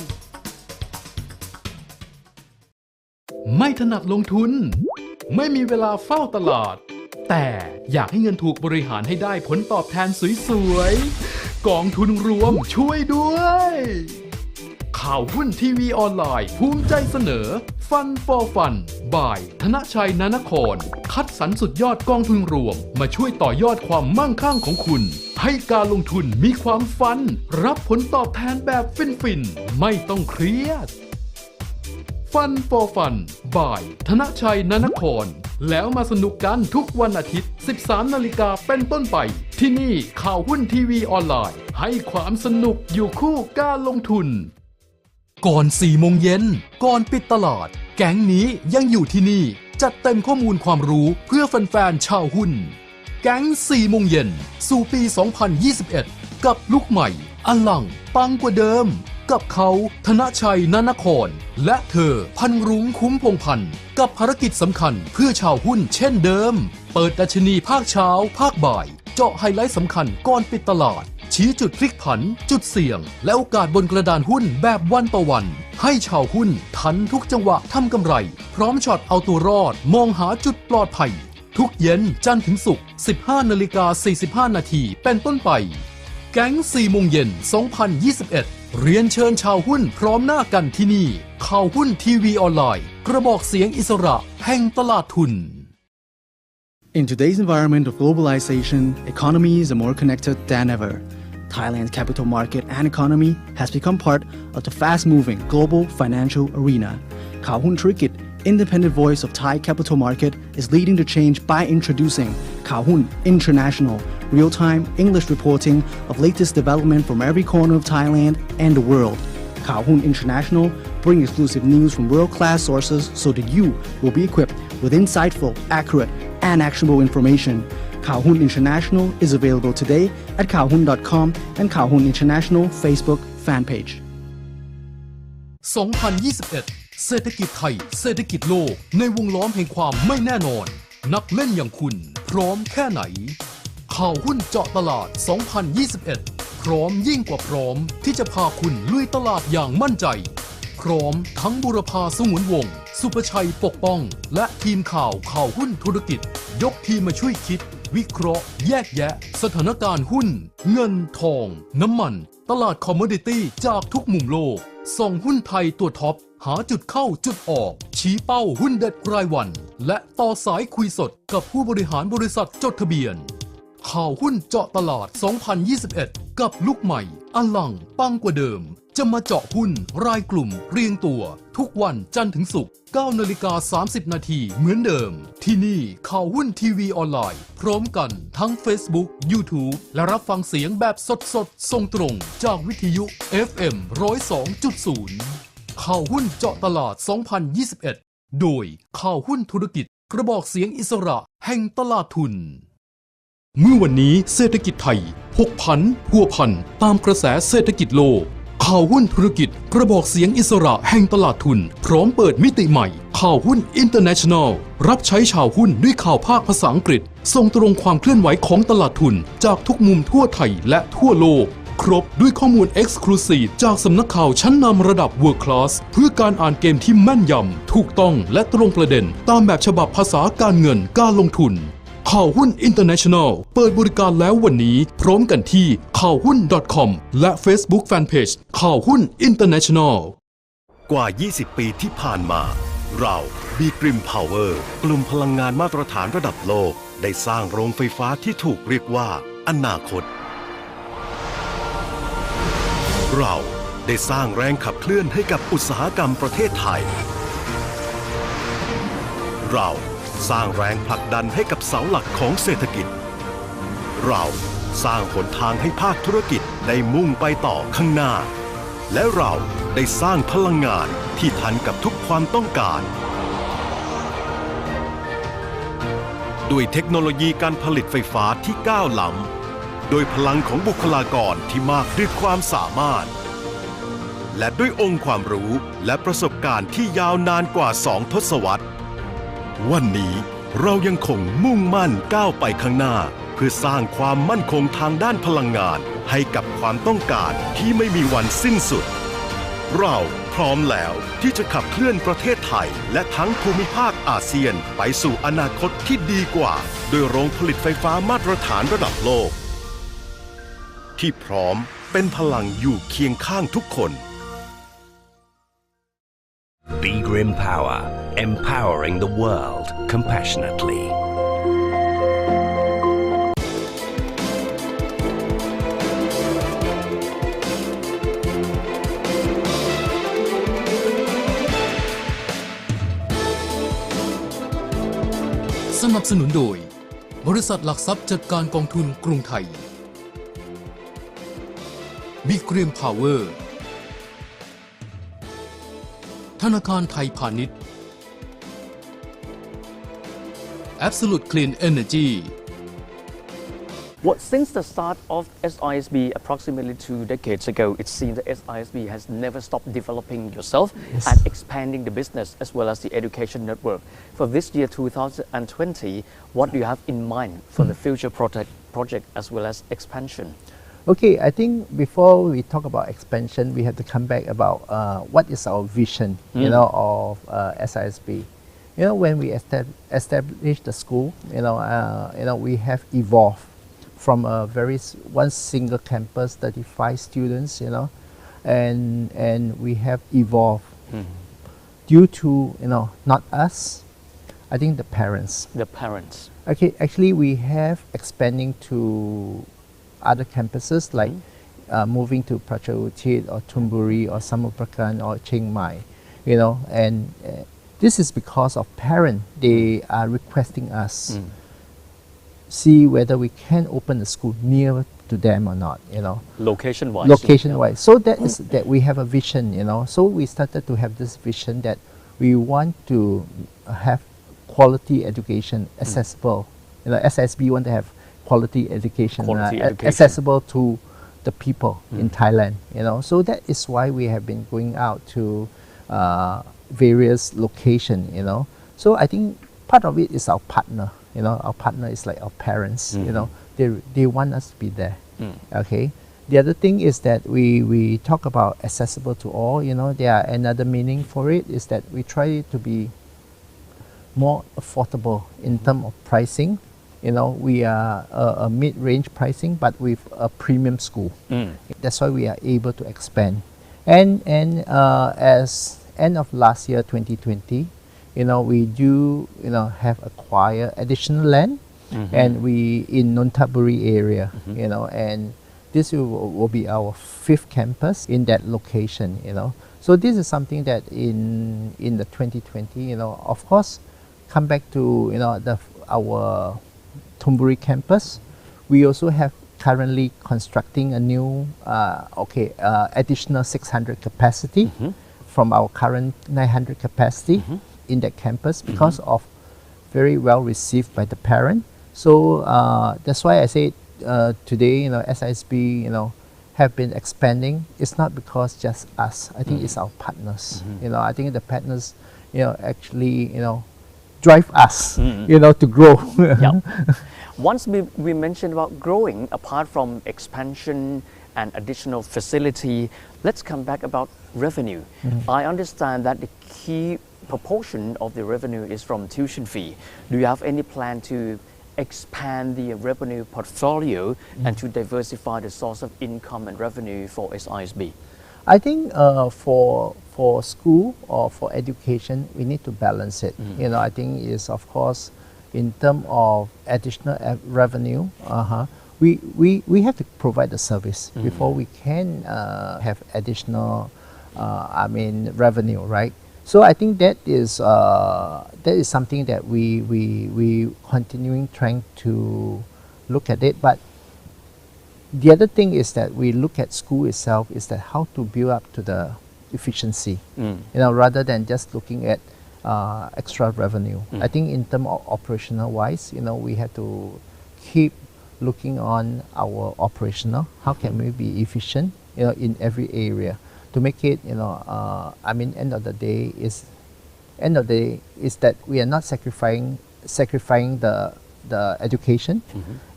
ไม่ถนัดลงทุนไม่มีเวลาเฝ้าตลาดแต่อยากให้เงินถูกบริหารให้ได้ผลตอบแทนสวยๆกองทุนรวมช่วยด้วยข่าวหุ้นทีวีออนไลน์ภูมิใจเสนอฟันฟอร์ฟันบ่ายธนชัย นนครคัดสรรสุดยอดกองทุนรวมมาช่วยต่อยอดความมั่งคั่งของคุณให้การลงทุนมีความฟันรับผลตอบแทนแบบฟินๆไม่ต้องเครียดฟันฟอร์ฟันบ่ายธนชัย นนครแล้วมาสนุกกันทุกวันอาทิตย์ 13 นาฬิกาเป็นต้นไปที่นี่ข่าวหุ้นทีวีออนไลน์ให้ความสนุกอยู่คู่การลงทุนก่อน 4 โมงเย็นก่อนปิดตลาดแก๊งนี้ยังอยู่ที่นี่จัดเต็มข้อมูลความรู้เพื่อแฟนๆชาวหุ้นแก๊ง 4 โมงเย็นสู่ปี 2021 กับลุกใหม่อลังปังกว่าเดิมกับเขาธนชัย นนครและเธอพันรุ้งคุ้มพงพันธ์กับภารกิจสำคัญเพื่อชาวหุ้นเช่นเดิมเปิดดัชนีภาคเช้าภาคบ่ายเจาะไฮไลท์สำคัญก่อนปิดตลาดชี้จุดพลิกผันจุดเสี่ยงและโอกาสบนกระดานหุ้นแบบวันต่อวันให้ชาวหุ้นทันทุกจังหวะทำกำไรพร้อมช็อตเอาตัวรอดมองหาจุดปลอดภัยทุกเย็นจันทร์ถึงศุกร์ 15:45 นาทีเป็นต้นไปแก๊ง 4 โมงเย็น 2021 เรียนเชิญชาวหุ้นพร้อมหน้ากันที่นี่ข่าวหุ้นทีวีออนไลน์กระบอกเสียงอิสระแห่งตลาดทุน In today's environment of globalization, economies are more connected than ever. Thailand's capital market and economy has become part of the fast-moving global financial arena. Kaohoon Thurikit, independent voice of Thai capital market, is leading the change by introducing Kaohoon International, real-time English reporting of latest development from every corner of Thailand and the world. Kaohoon International brings exclusive news from world-class sources so that you will be equipped with insightful, accurate, and actionable information. Kaohoon International is available today at kaohoon.com and Kaohoon International Facebook fan page. 2021 เศรษฐกิจไทยเศรษฐกิจโลกในวงล้อมแห่งความไม่แน่นอนนักเล่นอย่างคุณพร้อมแค่ไหนข่าวหุ้นเจาะตลาด 2021 พร้อมยิ่งกว่าพร้อมที่จะพาคุณลุยตลาดอย่างมั่นใจพร้อมทั้งบุรพาสงวนวงศ์สุภชัยปกป้องและทีมข่าวข่าวหุ้นธุรกิจยกทีมมาช่วยคิดวิเคราะห์แยกแยะสถานการณ์หุ้นเงินทองน้ำมันตลาดคอมโมดิตี้จากทุกมุมโลกส่องหุ้นไทยตัวท็อปหาจุดเข้าจุดออกชี้เป้าหุ้นเด็ดรายวันและต่อสายคุยสดกับผู้บริหารบริษัทจดทะเบียนข่าวหุ้นเจาะตลาด 2021 กับลุกใหม่อลังปังกว่าเดิมจะมาเจาะหุ้นรายกลุ่มเรียงตัวทุกวันจันทร์ถึงศุกร์ 9:30 นาทีเหมือนเดิมที่นี่ข่าวหุ้นทีวีออนไลน์พร้อมกันทั้ง Facebook YouTube และรับฟังเสียงแบบสดๆส่งตรงจากวิทยุ FM 102.0 ข่าวหุ้นเจาะตลาด 2021 โดยข่าวหุ้นธุรกิจกระบอกเสียงอิสระแห่งตลาดทุนเมื่อวันนี้เศรษฐกิจไทยผกผันพัวพันตามกระแสเศรษฐกิจโลกข่าวหุ้นธุรกิจกระบอกเสียงอิสระแห่งตลาดทุนพร้อมเปิดมิติใหม่ข่าวหุ้น International รับใช้ชาวหุ้นด้วยข่าวภาคภาษาอังกฤษส่งตรงความเคลื่อนไหวของตลาดทุนจากทุกมุมทั่วไทยและทั่วโลกครบด้วยข้อมูล Exclusive จากสำนักข่าวชั้นนำระดับ World Class เพื่อการอ่านเกมที่แม่นยำถูกต้องและตรงประเด็นตามแบบฉบับภาษาการเงินการลงทุน ข่าวหุ้น International เปิดบริการแล้ววันนี้พร้อมกันที่ข่าวหุ้น .com และ Facebook Fanpage ข่าวหุ้น International กว่า 20 ปีที่ผ่านมาเราบีกริมพาวเวอร์กลุ่มพลังงานมาตรฐานระดับโลกได้สร้างโรงไฟฟ้าที่ถูกเรียกว่าอนาคตเราได้สร้างแรงขับเคลื่อนให้กับอุตสาหกรรมประเทศไทยเราสร้างแรงผลักดันให้กับเสาหลักของเศรษฐกิจเราสร้างหนทางให้ภาคธุรกิจได้มุ่งไปต่อข้างหน้าและเราได้สร้างพลังงานที่ทันกับทุกความต้องการด้วยเทคโนโลยีการผลิตไฟฟ้าที่ก้าวล้ำโดยพลังของบุคลากรที่มากด้วยความสามารถและด้วยองค์ความรู้และประสบการณ์ที่ยาวนานกว่า2 ทศวรรษวันนี้เรายังคงมุ่งมั่นก้าวไปข้างหน้าเพื่อสร้างความมั่นคงทางด้านพลังงานให้กับความต้องการที่ไม่มีวันสิ้นสุดเราพร้อมแล้วที่จะขับเคลื่อนประเทศไทยและทั้งภูมิภาคอาเซียนไปสู่อนาคตที่ดีกว่าโดยโรงผลิตไฟฟ้ามาตรฐานระดับโลกที่พร้อมเป็นพลังอยู่เคียงข้างทุกคน Be Grim Power, empowering the world compassionately. สนับสนุนโดยบริษัทหลักทรัพย์จัดการกองทุนกรุงไทย Big Green Power ธนาคารไทยพาณิชย์ Absolute Clean Energy Well, since the start of SISB approximately 2 decades ago, it seems that SISB has never stopped developing yourself and expanding the business as well as the education network. For this year 2020, what do you have in mind for the future project as well as expansion? Okay, I think before we talk about expansion, we have to come back about what is our vision, of SISB. When we established the school, we have evolved from one single campus, 35 students, and we have evolved due to, not us, I think the parents. The parents. Okay, actually we have expanding to other campuses like moving to Prachuapakit or Thonburi or Samut-Prakan or Chiang Mai, and this is because of parents. They are requesting us see whether we can open the school near to them or not, Location-wise. Location-wise. So that is that we have a vision, So we started to have this vision that we want to have quality education accessible. SISB want to have quality education, accessible to the people in Thailand, So that is why we have been going out to various locations, So I think part of it is our partner. Our partner is like our parents. They want us to be there. Okay. The other thing is that we talk about accessible to all. There are another meaning for it is that we try to be more affordable in terms of pricing. We are a mid-range pricing, but with a premium school. That's why we are able to expand. And as end of last year, 2020. We do, have acquired additional land, and we in Nonthaburi area, and this will be our 5th campus in that location, So this is something that in the 2020, of course, come back to our Thonburi campus. We also have currently constructing a new, additional 600 capacity from our current 900 capacity. In that campus because of very well received by the parent. So that's why I say today, SISB, have been expanding. It's not because just us. I think it's our partners. I think the partners, actually, drive us, to grow. Once we mentioned about growing, apart from expansion and additional facility, let's come back about revenue. I understand that the key proportion of the revenue is from tuition fee. Do you have any plan to expand the revenue portfolio and to diversify the source of income and revenue for SISB? I think for school or for education, we need to balance it. You know, I think is of course in terms of additional revenue, we have to provide the service before we can have additional, revenue, right? So I think that is something that we continuing trying to look at it. But the other thing is that we look at school itself is that how to build up to the efficiency, you know, rather than just looking at extra revenue. I think in terms of operational wise, you know, we have to keep looking on our operational. How can we be efficient, you know, in every area to make it, you know, end of the day is that we are not sacrificing the education,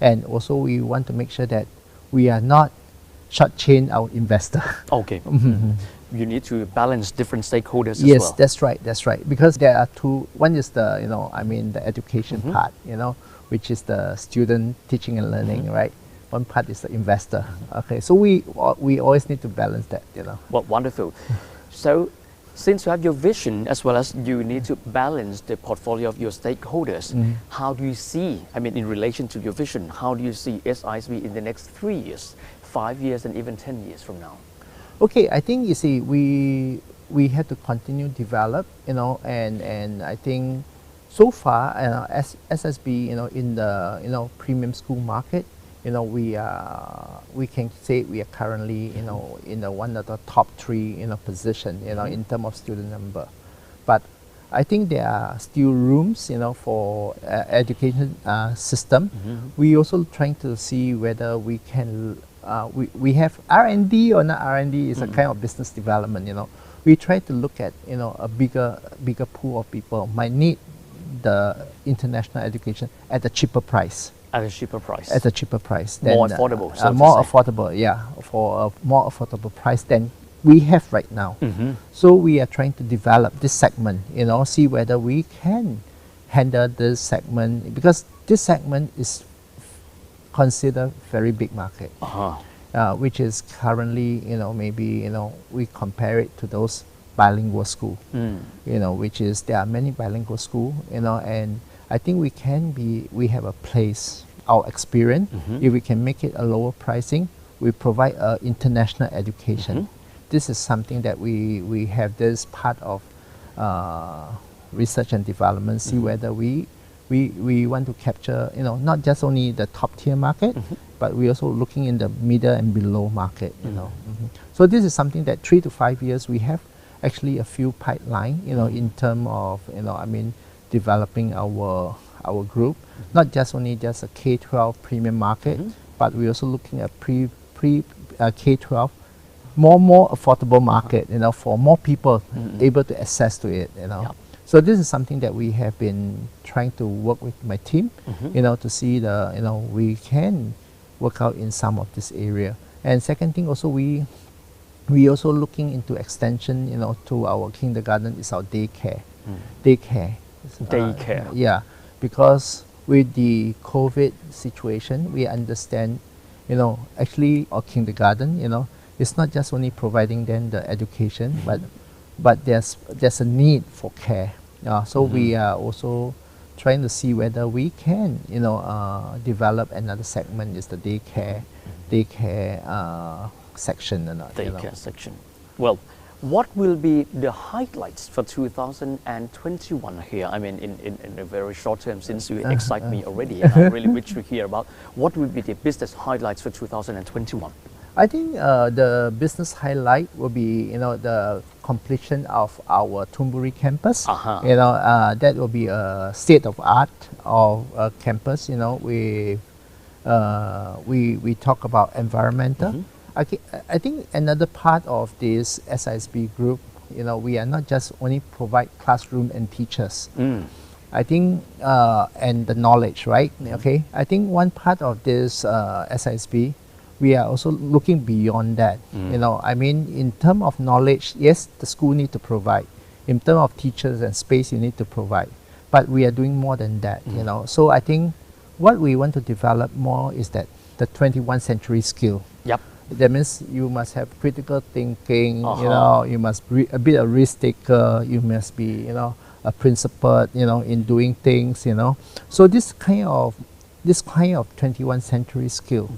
and also we want to make sure that we are not shortchange our investor. Okay. You need to balance different stakeholders as Yes, well. that's right. Because there are two. One is the, you know, the education part, you know, which is the student teaching and learning, right? One part is the investor. Okay, so we always need to balance that, you know. Well, wonderful. So, since you have your vision as well as you need to balance the portfolio of your stakeholders, how do you see, in relation to your vision, how do you see SISB in the next 3 years, 5 years, and even 10 years from now? Okay, I think you see we have to continue develop, you know, and I think so far as SSB, you know, in the, you know, premium school market, you know, we can say we are currently, you know, in the one of the top 3, you know, position, you know, in terms of student number. But I think there are still rooms, you know, for education system. We also trying to see whether we can we have R&D or not R&D is a kind of business development, you know. We try to look at, you know, a bigger pool of people might need the international education at a cheaper price. At a cheaper price. At a cheaper price. More affordable. So more affordable, yeah, for a more affordable price than we have right now. So we are trying to develop this segment, you know, see whether we can handle this segment, because this segment is considered very big market, which is currently, you know, maybe, you know, we compare it to those bilingual school, you know, which is there are many bilingual school, you know, and I think we have a place, our experience, if we can make it a lower pricing, we provide international education. This is something that we have this part of research and development, see whether we want to capture, you know, not just only the top tier market, but we also looking in the middle and below market, you know. So this is something that 3 to 5 years we have actually a few pipeline, you know, in terms of, you know, developing our group, not just only just a K-12 premium market, but we're also looking at K-12 more affordable market, you know, for more people able to access to it, you know. So this is something that we have been trying to work with my team, you know, to see the, you know, we can work out in some of this area. And second thing also, we also looking into extension, you know, to our kindergarten is our daycare. Daycare. Yeah, because with the COVID situation, we understand, you know, actually our kindergarten, you know, it's not just only providing them the education, but there's a need for care. So we are also trying to see whether we can, you know, develop another segment is the daycare section or not. Daycare section. Well, what will be the highlights for 2021 here? In a very short term, since you excite me already, and I really wish to hear about what will be the business highlights for 2021. I think the business highlight will be, you know, the completion of our Thunburi campus. You know, that will be a state of art of campus. You know, we talk about environmental. I think another part of this SISB group, you know, we are not just only provide classroom and teachers. I think and the knowledge, right? Okay. I think one part of this SISB, we are also looking beyond that. You know, in terms of knowledge, yes, the school need to provide. In terms of teachers and space, you need to provide. But we are doing more than that. You know, so I think what we want to develop more is that the 21st century skill. Yep. That means you must have critical thinking, you know, you must be a bit of risk taker, you must be, you know, a principled, you know, in doing things, you know. So this kind of 21st century skill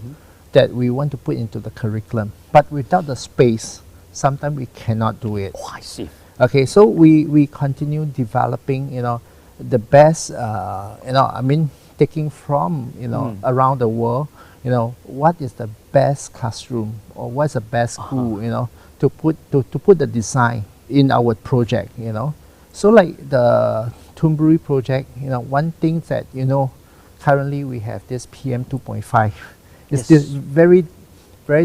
that we want to put into the curriculum, but without the space, sometimes we cannot do it. Oh, I see. Okay, so we continue developing, you know, the best, you know, I mean, taking from, you know, around the world, you know, what is the best classroom or what's the best school, you know, to put the design in our project, you know. So like the Thunberry project, you know, one thing that, you know, currently we have this PM 2.5. It's this very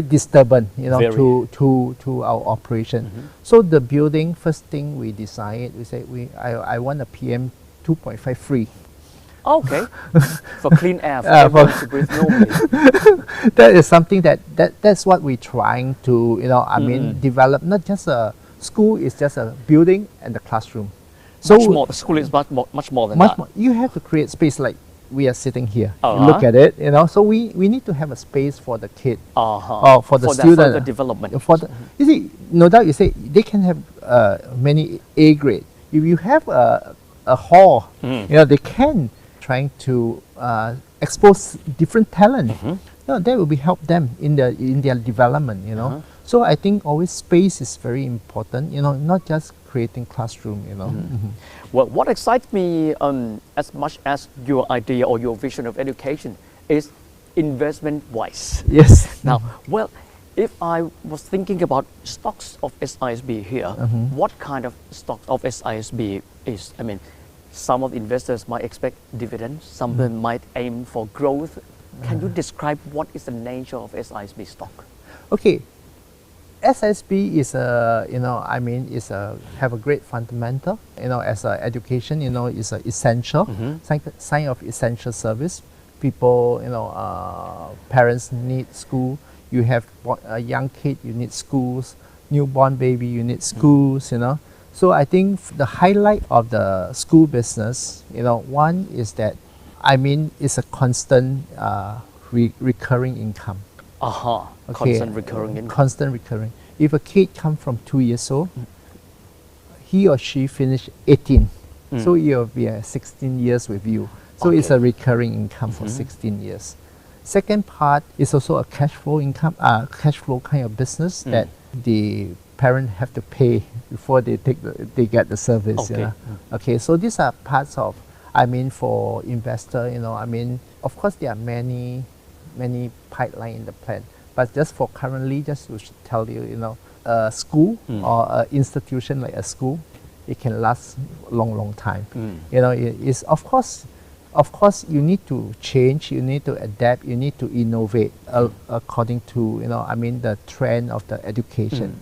disturbing, you know, to our operation. So the building, first thing we decide, we say I want a PM 2.5 free. Okay, for clean air, for everyone to breathe normally. That is something that's what we're trying to, you know, I mean, develop. Not just a school, it's just a building and the classroom. So Much more, the school is much more than that. you have to create space like we are sitting here. Look at it, you know. So we need to have a space for the kid or for the student. For the development. For the, you see, no doubt you say they can have many A grade. If you have a hall, you know, they can trying to expose different talent. You know, that will be help them in their development. You know, so I think always space is very important. You know, not just creating classroom. You know. Well, what excites me as much as your idea or your vision of education is investment-wise. Yes. Now, well, if I was thinking about stocks of SISB here, what kind of stocks of SISB is? I mean, some of the investors might expect dividends, some of them might aim for growth. Can you describe what is the nature of SISB stock? Okay. SISB is a, you know, I mean, have a great fundamental, you know, as a education, you know, is a essential, sign of essential service. People, you know, parents need school. You have a young kid, you need schools. Newborn baby, you need schools, you know. So I think the highlight of the school business, you know, one is that, I mean, it's a constant recurring income. Okay. Constant recurring income. Constant recurring. If a kid comes from 2 years old, he or she finish 18, so it will be 16 years with you. So it's a recurring income for 16 years. Second part is also a cash flow income, cash flow kind of business that the parent have to pay before they get the service. You know? Okay, so these are parts of, I mean, for investor, you know, I mean, of course there are many pipeline in the plan, but just for currently, just to tell you, you know, a school or an institution like a school, it can last long time. You know, it is of course you need to change, you need to adapt, you need to innovate according to, you know, I mean, the trend of the education.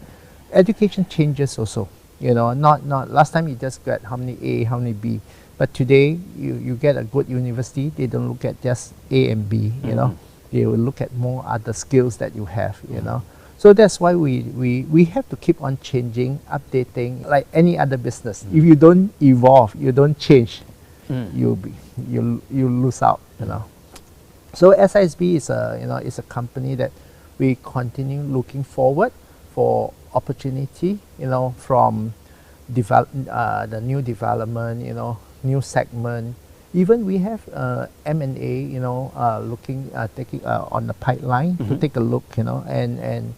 Education changes also, you know, not last time you just get how many A, how many B, but today you get a good university, they don't look at just A and B, you know, they will look at more other skills that you have, you know. So that's why we have to keep on changing, updating, like any other business. If you don't evolve, you don't change, you lose out, you know. So SISB is a, you know, is a company that we continue looking forward for opportunity, you know, from the new development, you know, new segment. Even we have M&A, you know, taking on the pipeline to take a look, you know, and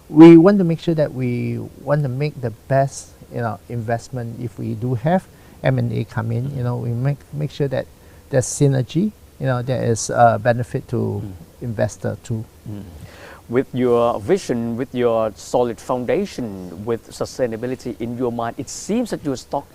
we want to make sure that we want to make the best, you know, investment. If we do have M&A come in, you know, we make sure that there's synergy, you know, there is benefit to investor too. With your vision, with your solid foundation, with sustainability in your mind, it seems that your stock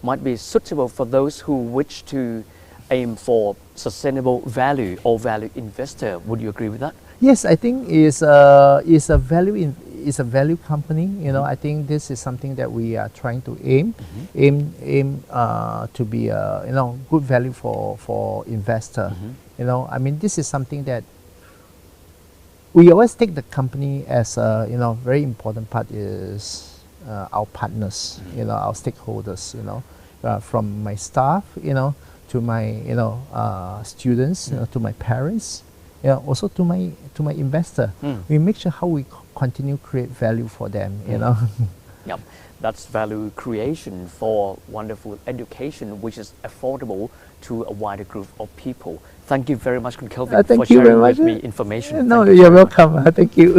might be suitable for those who wish to aim for sustainable value or value investor. Would you agree with that? Yes, I think is a value company. You know, I think this is something that we are trying to aim to be a, you know, good value for investor. You know, I mean, this is something that we always take the company as a, you know, very important part is our partners, you know, our stakeholders, you know, from my staff, you know, to my students, to my parents, also to my investor. We make sure how we continue create value for them. Yep. That's value creation for wonderful education, which is affordable to a wider group of people. Thank you very much, Kun Kelvin, for sharing with me information. No, you're welcome. Thank you.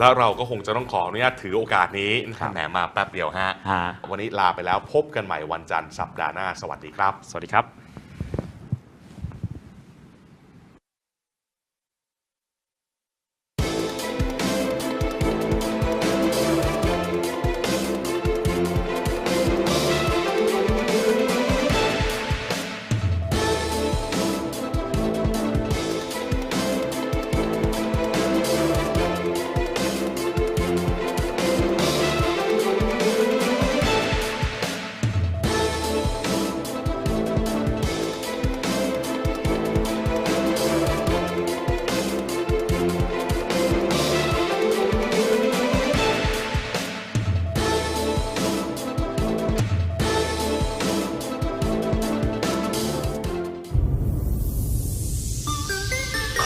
แล้วเราก็คงจะต้องขออนุญาตถือโอกาสนี้แหมมาแป๊บเดียวฮะวันนี้ลาไปแล้วพบกันใหม่วันจันทร์สัปดาห์หน้าสวัสดีครับสวัสดีครับ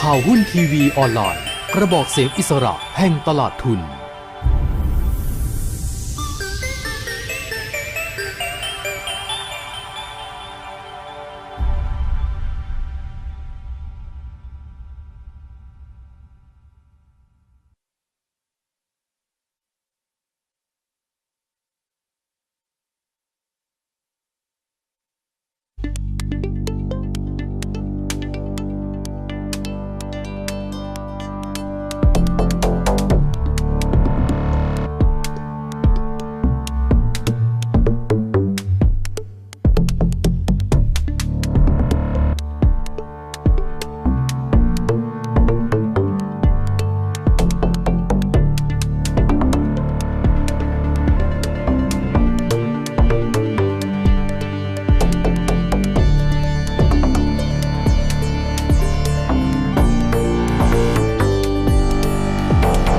ข่าวหุ้นทีวีออนไลน์กระบอกเสียงอิสระแห่งตลาดทุน